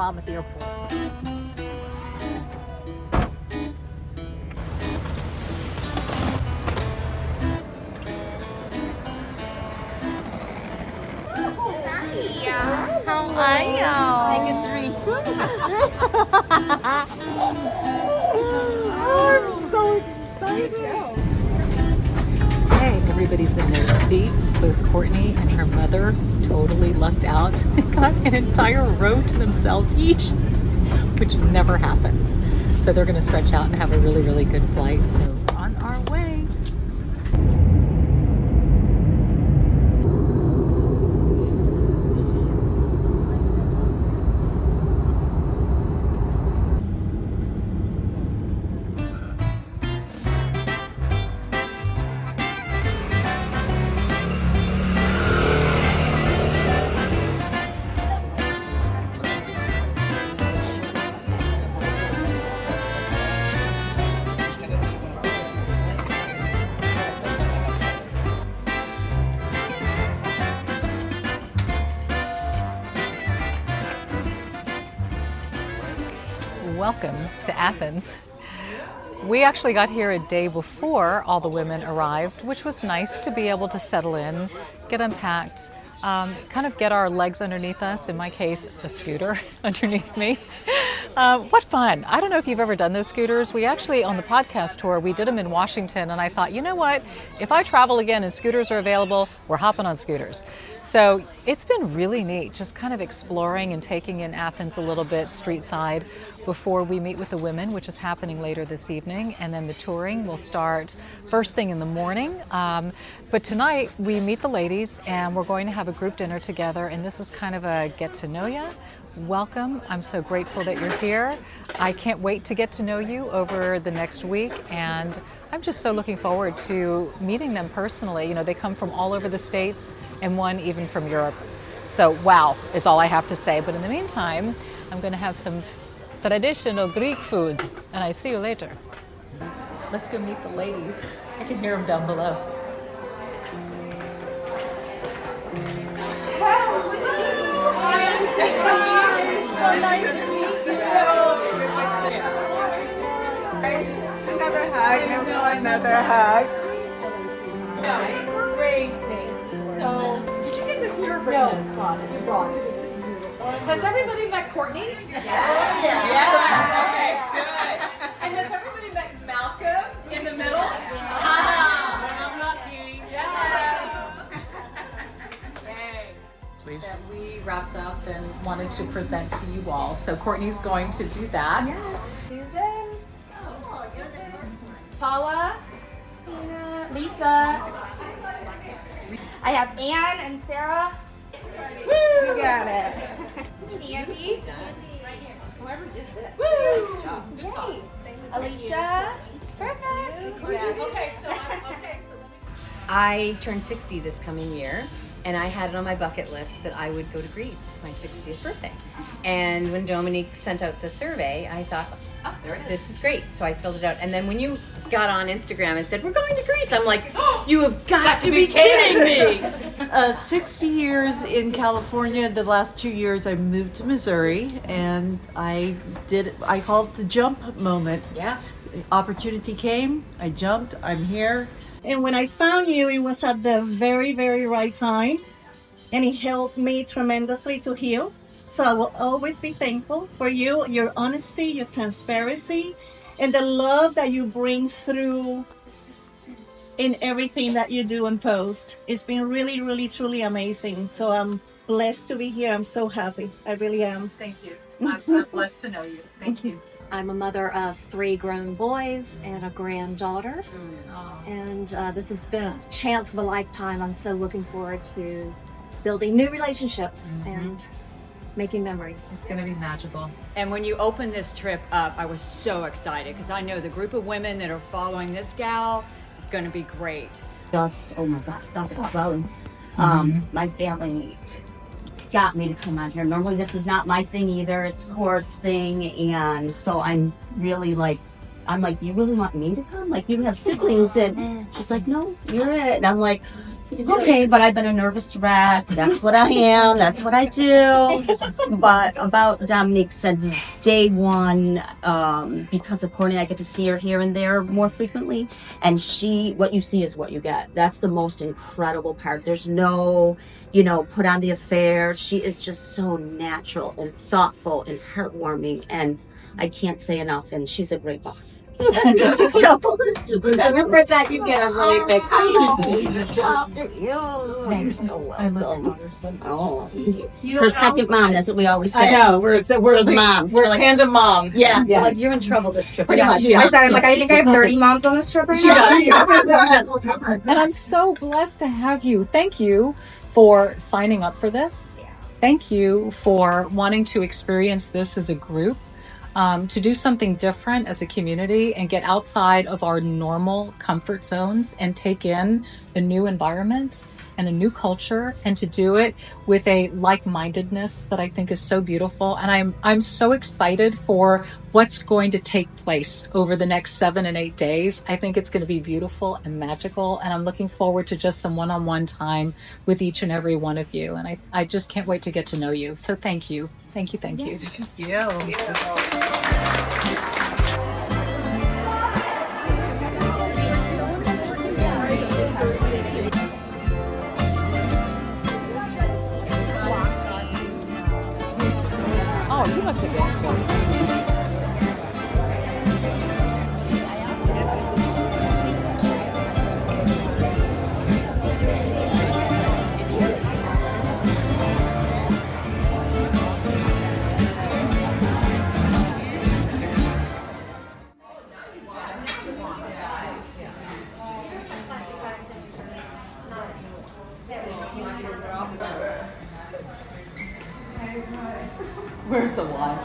mom at the airport. How are you? Make it 3. I'm so excited. Hey, everybody's in their seats. Both Courtney and her mother totally lucked out and got an entire row to themselves each, which never happens. So they're going to stretch out and have a really, really good flight. So on our way. Welcome to Athens. We actually got here a day before all the women arrived, which was nice to be able to settle in, get unpacked, kind of get our legs underneath us, in my case, a scooter underneath me. What fun. I don't know if you've ever done those scooters. We actually, on the podcast tour, we did them in Washington, and I thought, you know what? If I travel again and scooters are available, we're hopping on scooters. So it's been really neat, just kind of exploring and taking in Athens a little bit street side before we meet with the women, which is happening later this evening. And then the touring will start first thing in the morning. But tonight we meet the ladies and we're going to have a group dinner together. And this is kind of a get to know ya. Welcome. I'm so grateful that you're here. I can't wait to get to know you over the next week. And I'm just so looking forward to meeting them personally. You know, they come from all over the States and one even from Europe. So wow is all I have to say. But in the meantime, I'm going to have some traditional Greek food, and I see you later. Let's go meet the ladies. I can hear them down below. So nice to meet you. Another hug. No, another hug. No, it's crazy. So, did you get this here or bring this? You brought it. Has everybody met Courtney? Yeah. Okay, good. And has everybody met Malcolm in the middle? I'm lucky. Yes. Yay. Please. That we wrapped up and wanted to present to you all. So Courtney's going to do that. Yes. Susan. Paula. Lisa. I have Anne and Sarah. We got it. Andy. Whoever did this. Woo! Nice job. Good toss. Alicia. Perfect. Okay, so I turned 60 this coming year, and I had it on my bucket list that I would go to Greece, my 60th birthday. And when Dominique sent out the survey, I thought, oh, this is great. So I filled it out. And then when you got on Instagram and said, we're going to Greece, I'm like, oh, you have got to be kidding me. 60 years in California. The last 2 years I moved to Missouri, and I call it the jump moment. yeah. Opportunity came, I jumped, I'm here. And when I found you, it was at the very, very right time. And it helped me tremendously to heal. So I will always be thankful for you, your honesty, your transparency, and the love that you bring through in everything that you do and post. It's been really, really, truly amazing. So I'm blessed to be here. I'm so happy. I really am. Thank you. I'm blessed to know you. Thank you. I'm a mother of 3 grown boys and a granddaughter. And this has been a chance of a lifetime. I'm so looking forward to building new relationships and making memories. It's going to be magical. And when you opened this trip up, I was so excited because I know the group of women that are following this gal is going to be great. Just, oh my gosh, stop it. Well, my family got me to come on here. Normally this is not my thing either. It's Court's thing. And so I'm really like, you really want me to come? Like, you have siblings? And she's like, no, you're it. And I'm like, Okay, but I've been a nervous wreck. That's what I am. That's what I do. But about Dominique since day one, because of Courtney, I get to see her here and there more frequently. And what you see is what you get. That's the most incredible part. There's no, put on the affair. She is just so natural and thoughtful and heartwarming, and I can't say enough, and she's a great boss. So, remember that you get a really big You're so welcome. Oh, her second mom, that's what we always say. I know, we're the moms. We're like, tandem mom. Yeah, Yes. like you're in trouble this trip. Pretty much, yeah. My son is like, I think I have 30 moms on this trip right now. And I'm so blessed to have you. Thank you for signing up for this. Thank you for wanting to experience this as a group. To do something different as a community and get outside of our normal comfort zones and take in a new environment and a new culture, and to do it with a like-mindedness that I think is so beautiful. And I'm so excited for what's going to take place over the next 7 and 8 days. I think it's going to be beautiful and magical, and I'm looking forward to just some one-on-one time with each and every one of you. And I just can't wait to get to know you. So thank you. Thank you. Thank you. Thank you. Oh, you must have been Chelsea. Where's the wine?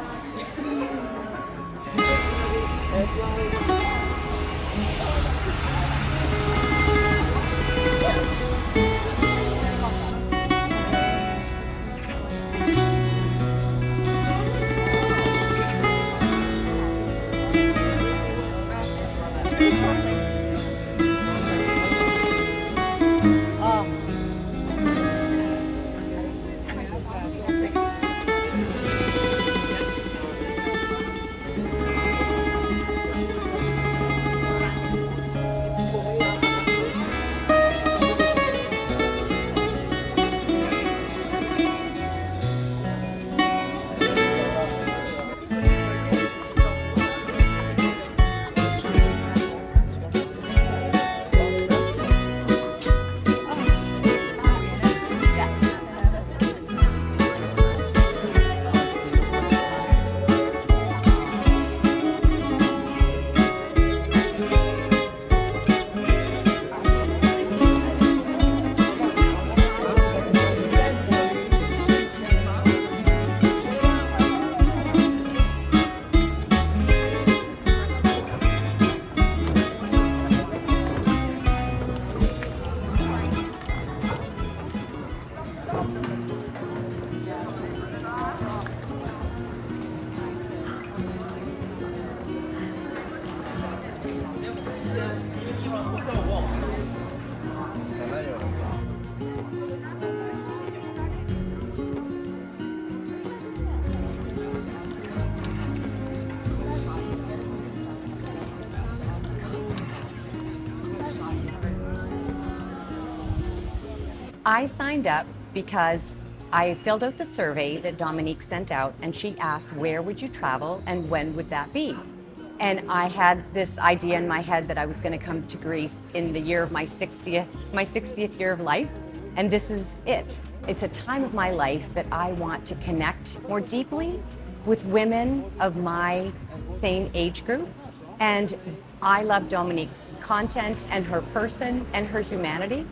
I signed up because I filled out the survey that Dominique sent out, and she asked, where would you travel and when would that be? And I had this idea in my head that I was going to come to Greece in the year of my 60th year of life. And this is it. It's a time of my life that I want to connect more deeply with women of my same age group. And I love Dominique's content and her person and her humanity.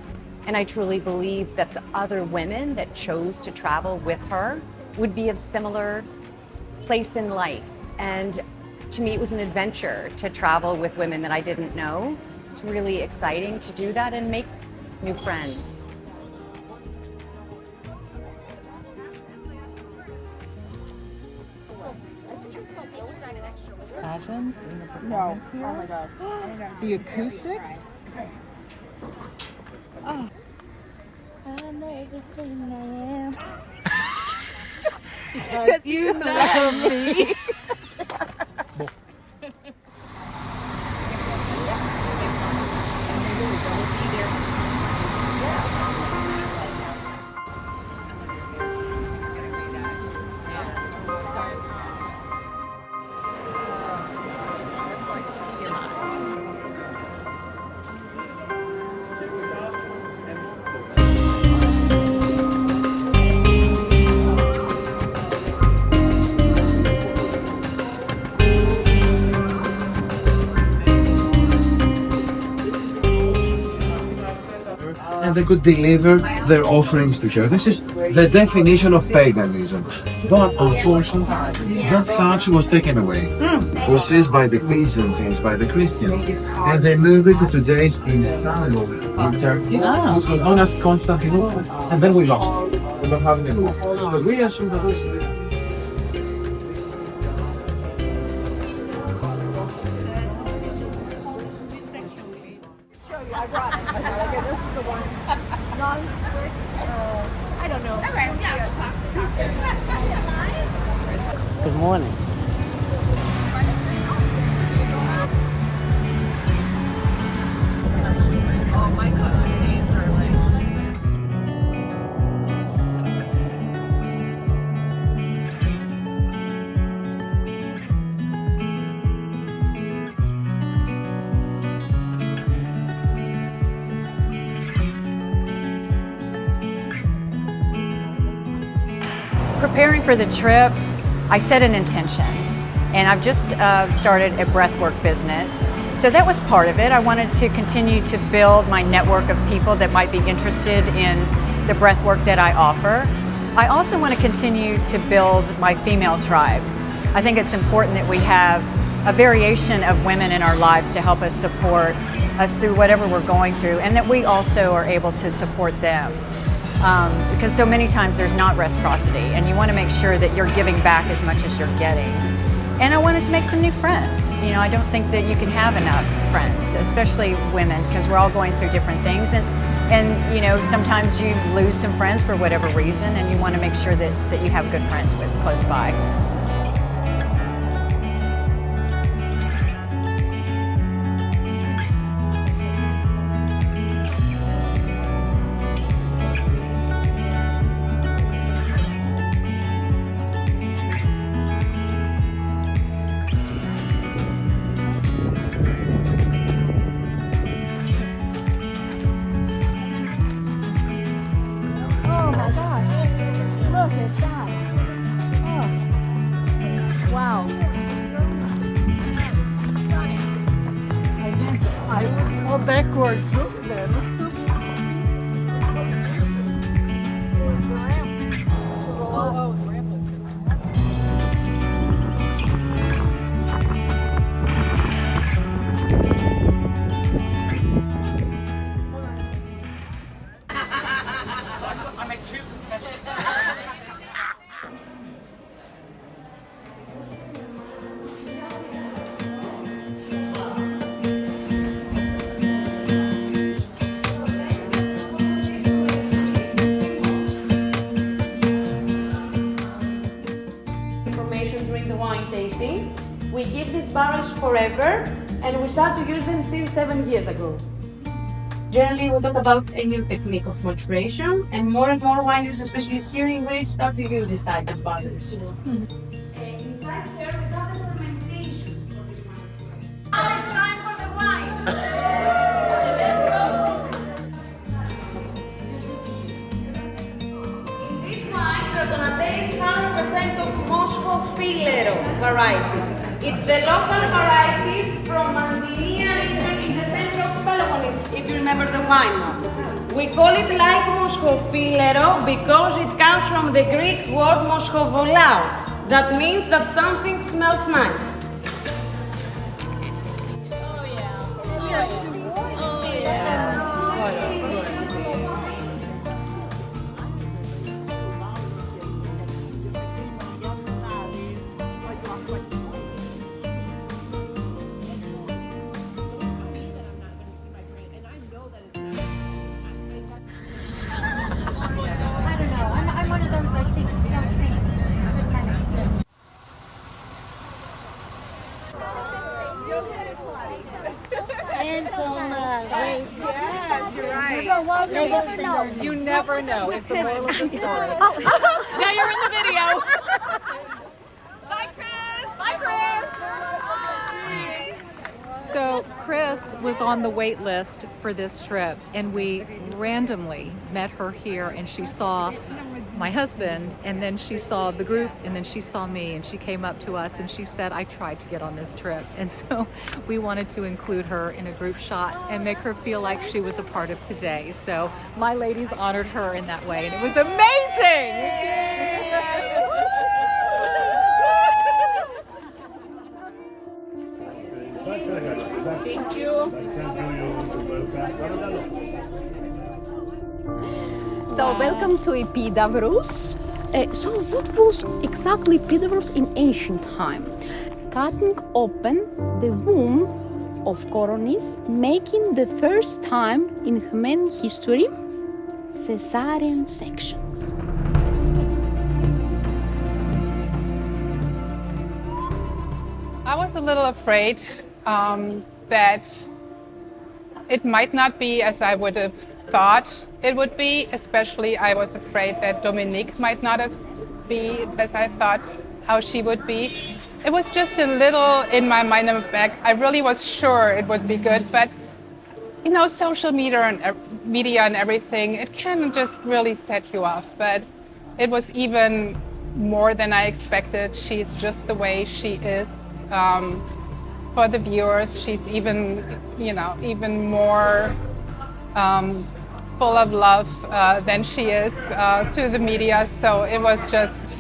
And I truly believe that the other women that chose to travel with her would be of similar place in life. And to me, it was an adventure to travel with women that I didn't know. It's really exciting to do that and make new friends. Pageants in the performance here. Oh my God. The acoustics. Oh. everything I am. Because you love me. And they could deliver their offerings to her. This is the definition of paganism. But unfortunately, that touch was taken away. It was seized by the Byzantines, by the Christians, and they moved it to today's Istanbul in Turkey, which was known as Constantinople, and then we lost it. We don't have it anymore. So we assume that also Okay, this is the one. Non-slick. I don't know. Good morning. Oh, my cousin's names are like... Preparing for the trip, I set an intention, and I've just started a breathwork business. So that was part of it. I wanted to continue to build my network of people that might be interested in the breathwork that I offer. I also want to continue to build my female tribe. I think it's important that we have a variation of women in our lives to help us support us through whatever we're going through, and that we also are able to support them. Because so many times there's not reciprocity, and you want to make sure that you're giving back as much as you're getting. And I wanted to make some new friends. You know, I don't think that you can have enough friends, especially women, because we're all going through different things. And you know, sometimes you lose some friends for whatever reason, and you want to make sure that you have good friends with close by. Oh my gosh. Look at that. Oh. Wow. I would fall backwards. Look at that. Looks so information during the wine tasting. We keep these barrels forever, and we start to use them since 7 years ago. Generally, we talk about a new technique of maturation, and more wineries, especially here in Greece, start to use this type of barrels. Inside here, we have the fermentation for this wine. Now it's time for the wine. In this wine, you're gonna taste 100% of Moscow Filero variety. It's the local variety from Mantinia region in the center of Peloponnese, if you remember the wine now. We call it like Moscow Filero because it comes from the Greek word Moskovolao. That means that something smells nice. You never know is the moral of the story. Now you're in the video. Bye, Chris. Bye, Chris. So Chris was on the wait list for this trip, and we randomly met her here, and she saw my husband, and then she saw the group, and then she saw me, and she came up to us and she said, I tried to get on this trip. And so we wanted to include her in a group shot and make her feel like she was a part of today. So my ladies honored her in that way, and it was amazing. Thank you. So welcome to Epidaurus. So what was exactly Epidaurus in ancient time? Cutting open the womb of colonies, making the first time in human history cesarean sections. I was a little afraid that it might not be as I would have thought it would be. Especially I was afraid that Dominique might not have be as I thought how she would be. It was just a little in my mind and back. I really was sure it would be good, but you know, social media and everything, it can just really set you off. But it was even more than I expected. She's just the way she is. For the viewers, she's even, you know, even more full of love than she is through the media. So it was just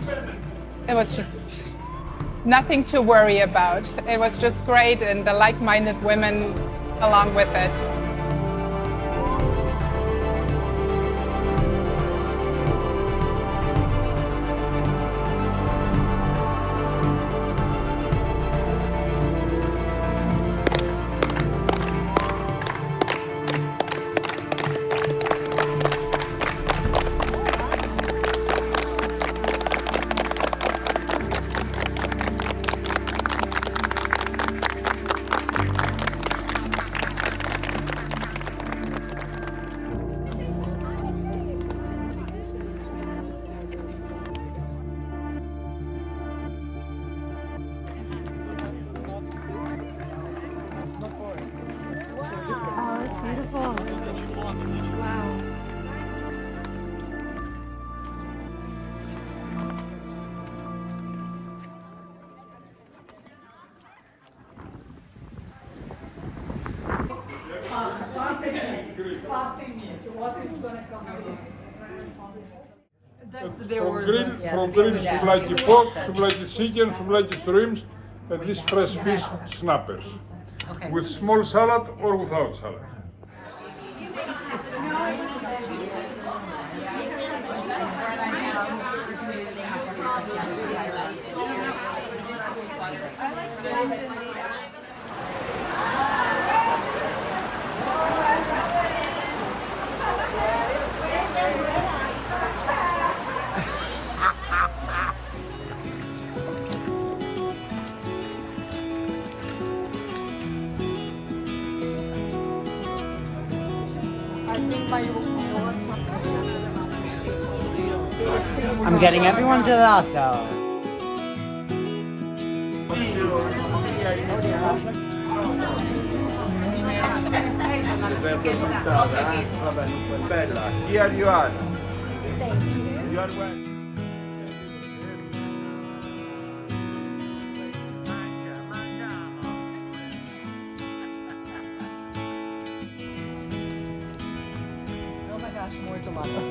nothing to worry about. It was just great, and the like-minded women along with it. From grilled souvlaki pork, souvlaki chicken, souvlaki shrimps, and these fresh fish snappers. Okay. With small salad or without salad. I'm getting everyone gelato. Bella, here you are. You are well. Oh my gosh, more gelato.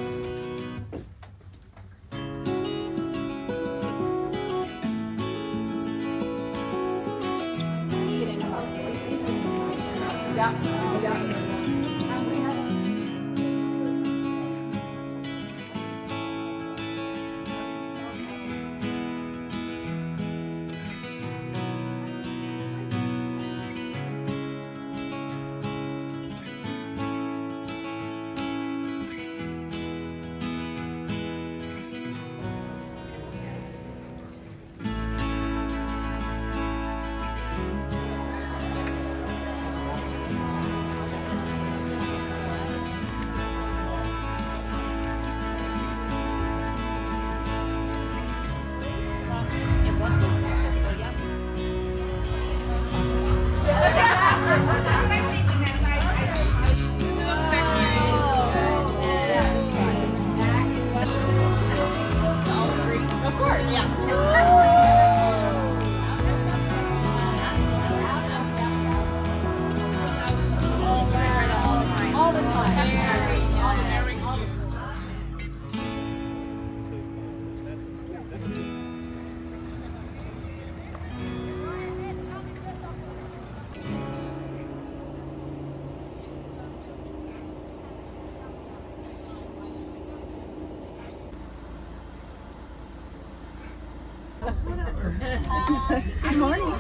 Good morning.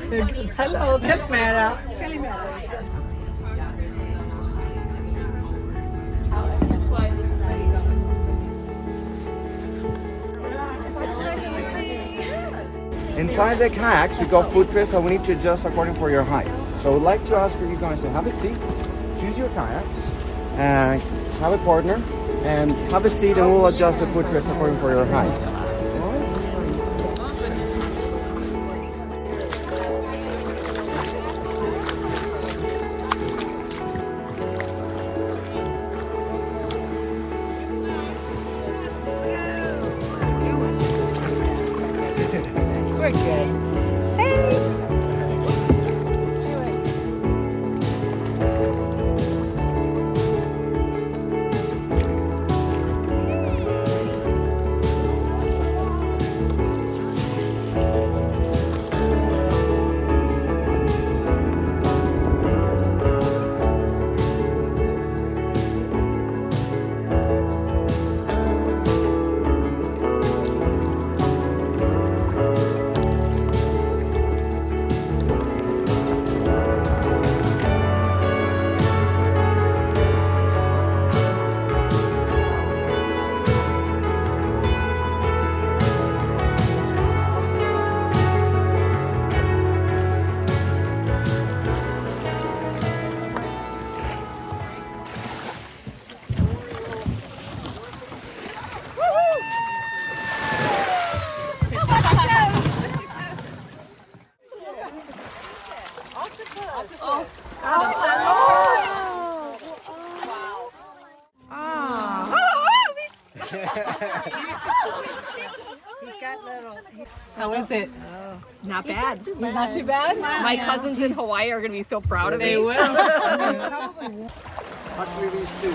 Hello, Kalimera. Inside the kayaks, we got foot trails, so we need to adjust according for your height. So I would like to ask for you guys to have a seat, choose your kayaks, and have a partner, and have a seat, and we'll adjust the foot trails according for your height. We're good. How is it? Not bad. He's not too bad? My cousins in Hawaii are going to be so proud of me. They will. Actually, these two.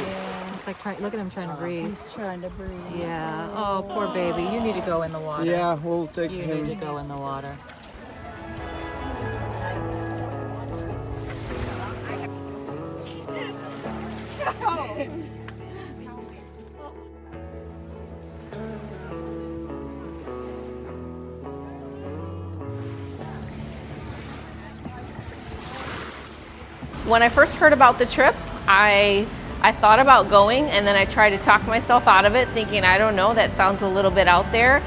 It's like, look at him trying to breathe. He's trying to breathe. Yeah. Oh, poor baby. You need to go in the water. Yeah, we'll take You him. need to go in the water. When I first heard about the trip, I thought about going, and then I tried to talk myself out of it, thinking, I don't know, that sounds a little bit out there.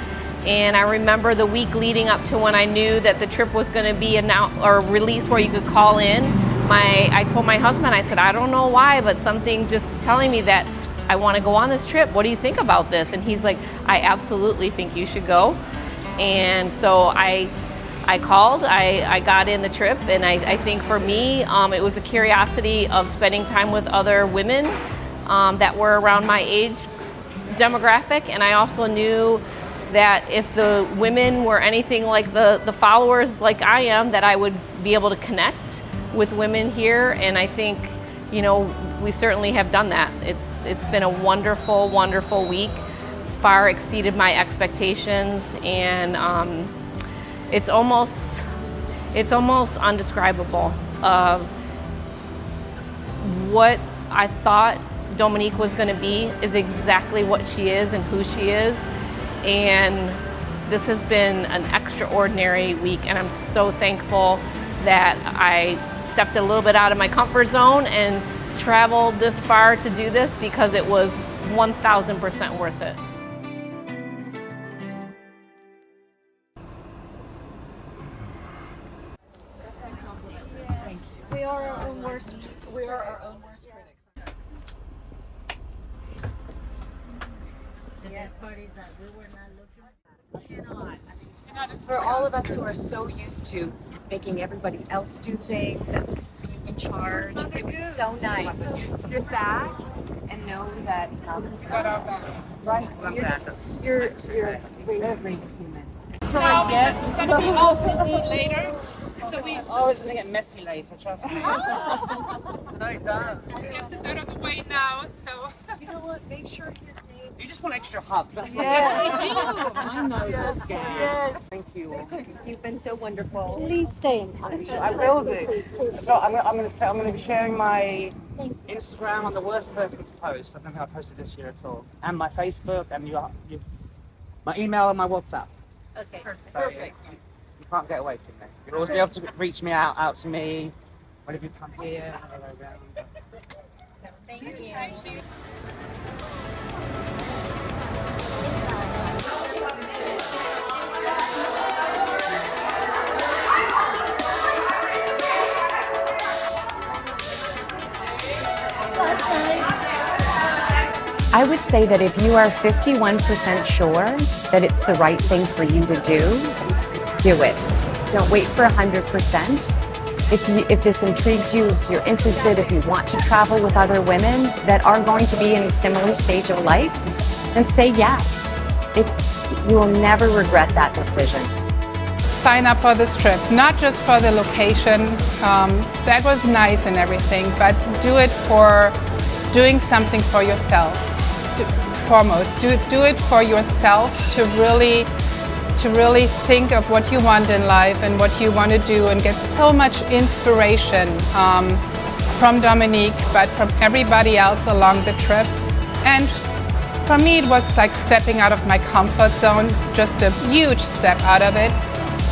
And I remember the week leading up to when I knew that the trip was going to be announced or released where you could call in. I told my husband, I said, I don't know why, but something just telling me that I want to go on this trip. What do you think about this? And he's like, I absolutely think you should go. And so I called, I got in the trip, and I think for me, it was the curiosity of spending time with other women that were around my age demographic. And I also knew that if the women were anything like the followers like I am, that I would be able to connect with women here. And I think, you know, we certainly have done that. It's been a wonderful, wonderful week, far exceeded my expectations, and it's almost undescribable. What I thought Dominique was going to be is exactly what she is and who she is. And this has been an extraordinary week, and I'm so thankful that I stepped a little bit out of my comfort zone and traveled this far to do this, because it was 1,000% worth it. We are our own worst critics. The best part is that we were not looking. For all of us who are so used to making everybody else do things and being in charge, it was so nice to just sit back and know that right, you're a great human. Now it's going to be all busy later. So we It's going to get messy later, trust me. No, it does. get this out of the way now. So You know what? Make sure his name. You just want extra hugs. That's what I do. I know this guy. Yes. Thank you. You've been so wonderful. Please stay in touch. I will do. So I'm going to be sharing my Instagram on the worst person to post. I don't think I posted this year at all, and my Facebook, and my email and my WhatsApp. Okay, Perfect. You can't get away from me. You'll always be able to reach me out to me whenever you come here. Around. Thank you. I would say that if you are 51% sure that it's the right thing for you to do it. Don't wait for 100%. If this intrigues you, if you're interested, if you want to travel with other women that are going to be in a similar stage of life, then say yes. You will never regret that decision. Sign up for this trip, not just for the location. That was nice and everything, but do it for doing something for yourself. Foremost, do it for yourself to really think of what you want in life and what you want to do, and get so much inspiration from Dominique, but from everybody else along the trip. And for me, it was like stepping out of my comfort zone, just a huge step out of it.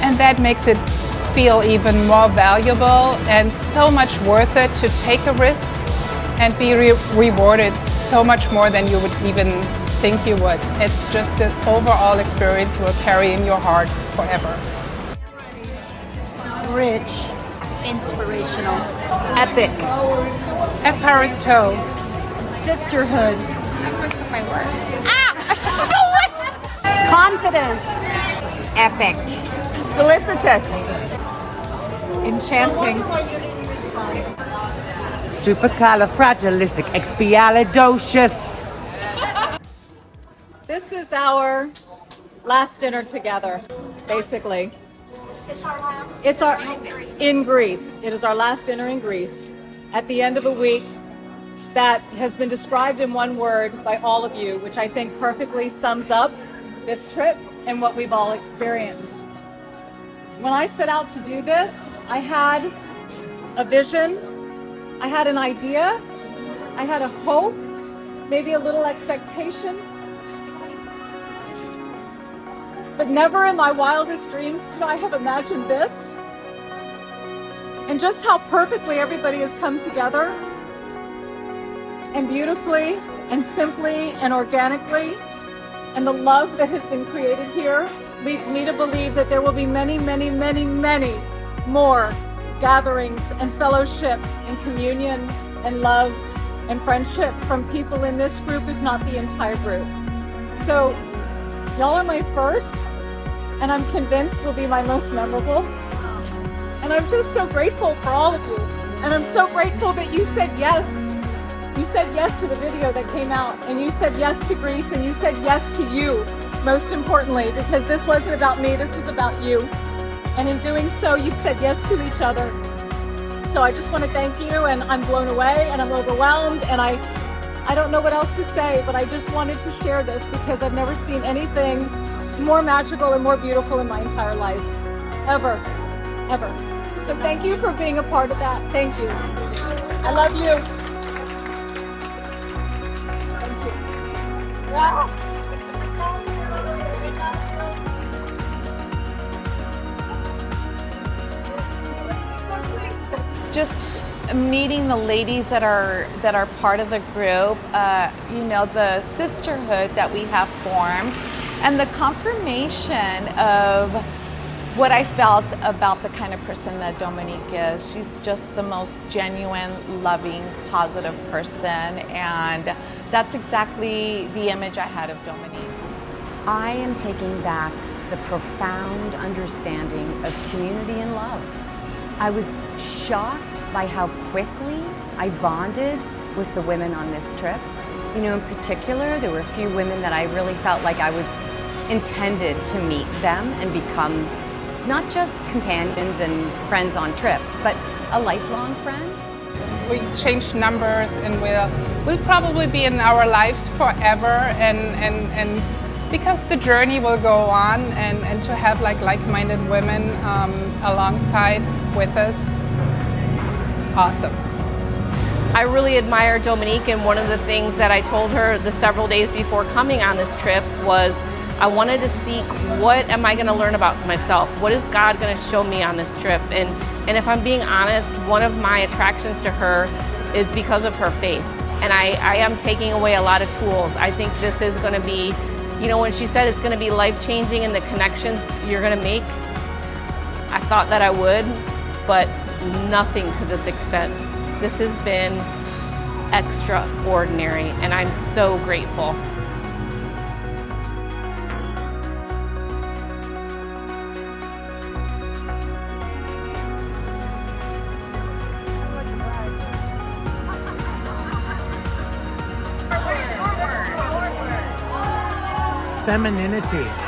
And that makes it feel even more valuable and so much worth it to take a risk and be rewarded so much more than you would even think you would. It's just the overall experience will carry in your heart forever. Rich, inspirational, epic, Epidaurus toe, sisterhood, my word. Confidence, epic, felicitous, Enchanting. Supercalifragilisticexpialidocious. This is our last dinner together, basically. It's our in Greece. It is our last dinner in Greece at the end of a week that has been described in one word by all of you, which I think perfectly sums up this trip and what we've all experienced. When I set out to do this, I had a vision, I had an idea, I had a hope, maybe a little expectation. But never in my wildest dreams could I have imagined this. And just how perfectly everybody has come together, and beautifully and simply and organically, and the love that has been created here leads me to believe that there will be many, many, many, many more gatherings and fellowship and communion and love and friendship from people in this group, if not the entire group. So y'all are my first, and I'm convinced will be my most memorable. And I'm just so grateful for all of you. And I'm so grateful that you said yes. You said yes to the video that came out, and you said yes to Greece, and you said yes to you, most importantly, because this wasn't about me, this was about you. And in doing so, you've said yes to each other. So I just want to thank you, and I'm blown away, and I'm overwhelmed, and I don't know what else to say, but I just wanted to share this because I've never seen anything more magical and more beautiful in my entire life, ever, ever. So thank you for being a part of that. Thank you. I love you. Thank you. Wow. Just meeting the ladies that are part of the group, you know, the sisterhood that we have formed, and the confirmation of what I felt about the kind of person that Dominique is. She's just the most genuine, loving, positive person, and that's exactly the image I had of Dominique. I am taking back the profound understanding of community and love. I was shocked by how quickly I bonded with the women on this trip. You know, in particular, there were a few women that I really felt like I was intended to meet them and become not just companions and friends on trips, but a lifelong friend. We changed numbers, and we'll probably be in our lives forever, and because the journey will go on, and to have like-minded women alongside with us, awesome. I really admire Dominique, and one of the things that I told her the several days before coming on this trip was I wanted to seek, what am I going to learn about myself? What is God going to show me on this trip? And if I'm being honest, one of my attractions to her is because of her faith. And I am taking away a lot of tools. I think this is going to be, you know, when she said it's going to be life-changing and the connections you're going to make, I thought that I would, but nothing to this extent. This has been extraordinary, and I'm so grateful. Femininity.